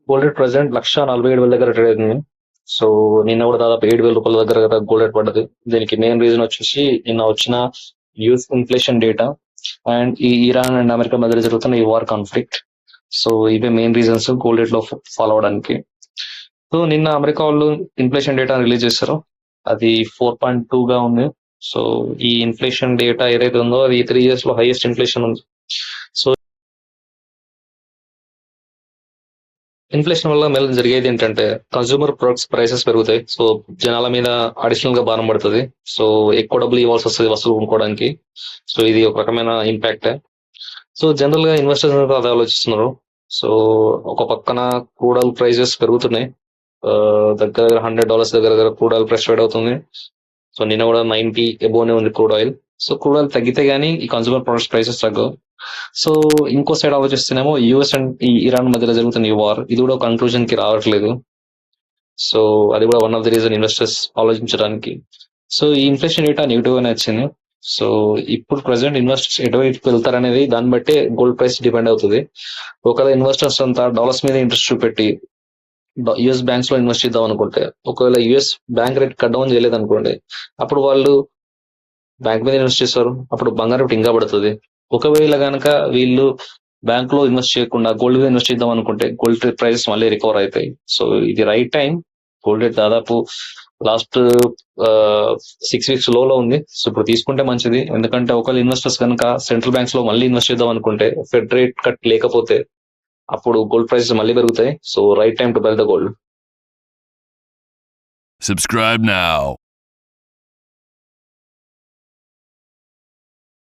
Gold rate present 1,47,000 దగ్గర trade అవుతుంది. So నిన్న కూడా దాదాపు 7,000 రూపాయల దగ్గర గోల్డ్ రేట్ పడ్డది. దీనికి మెయిన్ రీజన్ వచ్చేసి నిన్న వచ్చిన యూఎస్ ఇన్ఫ్లేషన్ డేటా అండ్ ఈ ఇరాన్ అండ్ అమెరికా మధ్య జరుగుతున్న ఈ వార్ కాన్ఫ్లిక్ట్. సో ఇవే మెయిన్ రీజన్స్ గోల్డ్ రేట్ లో ఫాలో అవడానికి. సో నిన్న అమెరికా వాళ్ళు ఇన్ఫ్లేషన్ డేటా రిలీజ్ చేశారు. అది 4.2 గా ఉంది. సో ఈ ఇన్ఫ్లేషన్ డేటా ఏదైతే ఉందో అది 3 years లో హైయెస్ట్ ఇన్ఫ్లేషన్ ఉంది. సో ఇన్ఫ్లేషన్ వల్ల మెల్ల జరిగేది ఏంటంటే కన్స్యూమర్ ప్రొడక్ట్స్ ప్రైసెస్ పెరుగుతాయి. సో జనాల మీద అడిషనల్ గా భారం పడుతుంది. సో ఎక్కువ డబ్బులు ఇవ్వాల్సి వస్తుంది వస్తువులు కొనుక్కోవడానికి. సో ఇది ఒక రకమైన ఇంపాక్ట్. సో జనరల్ గా ఇన్వెస్టర్స్ అదే ఆలోచిస్తున్నారు. సో ఒక పక్కన క్రూడ్ ఆయిల్ ప్రైసెస్ పెరుగుతున్నాయి. దగ్గర దగ్గర $100 దగ్గర దగ్గర క్రూడ్ ఆయిల్ ప్రైస్ ట్రేడ్ అవుతుంది. సో నిన్న కూడా 90 ఎబోనే ఉంది crude oil. So crude oil తగ్గితే గానీ ఈ కన్స్యూమర్ ప్రొడక్ట్స్ ప్రైసెస్ తగ్గవు. సో ఇంకో సైడ్ ఆలోచిస్తేనేమో యుఎస్ అండ్ ఈ ఇరాన్ మధ్యలో జరుగుతున్న ఈ వార్ ఇది కూడా కంక్లూజన్ కి రావట్లేదు. సో అది కూడా one of the reason investors ఆలోచించడానికి. సో ఈ ఇన్ఫ్లేషన్ డేటా నెగిటివ్ గానే వచ్చింది. సో ఇప్పుడు ప్రెసెంట్ ఇన్వెస్టర్స్ ఎటువైపు వెళ్తారనేది దాన్ని బట్టే గోల్డ్ ప్రైస్ డిపెండ్ అవుతుంది. ఒకవేళ ఇన్వెస్టర్స్ అంతా డాలర్స్ మీద ఇంట్రెస్ట్ చూపెట్టి యుఎస్ బ్యాంక్స్ లో ఇన్వెస్ట్ చేద్దాం అనుకుంటే, ఒకవేళ US bank rate cut down చేయలేదు అనుకోండి, అప్పుడు వాళ్ళు బ్యాంక్ మీద ఇన్వెస్ట్ చేస్తారు. అప్పుడు బంగారం రేట్ ఇంకా పడుతుంది. ఒకవేళ కనుక వీళ్ళు బ్యాంక్ లో ఇన్వెస్ట్ చేయకుండా గోల్డ్ మీద ఇన్వెస్ట్ చేద్దాం అనుకుంటే గోల్డ్ ప్రైసెస్ మళ్ళీ రికవర్ అవుతాయి. సో ఇది రైట్ టైం. గోల్డ్ రేట్ దాదాపు లాస్ట్ 6 weeks లోలో ఉంది. సో ఇప్పుడు తీసుకుంటే మంచిది. ఎందుకంటే ఒకవేళ ఇన్వెస్టర్స్ కనుక సెంట్రల్ బ్యాంక్స్ లో మళ్ళీ ఇన్వెస్ట్ చేద్దాం అనుకుంటే ఫెడ్ రేట్ కట్ లేకపోతే అప్పుడు గోల్డ్ ప్రైసెస్ మళ్ళీ పెరుగుతాయి. So right time to buy the gold. Subscribe now.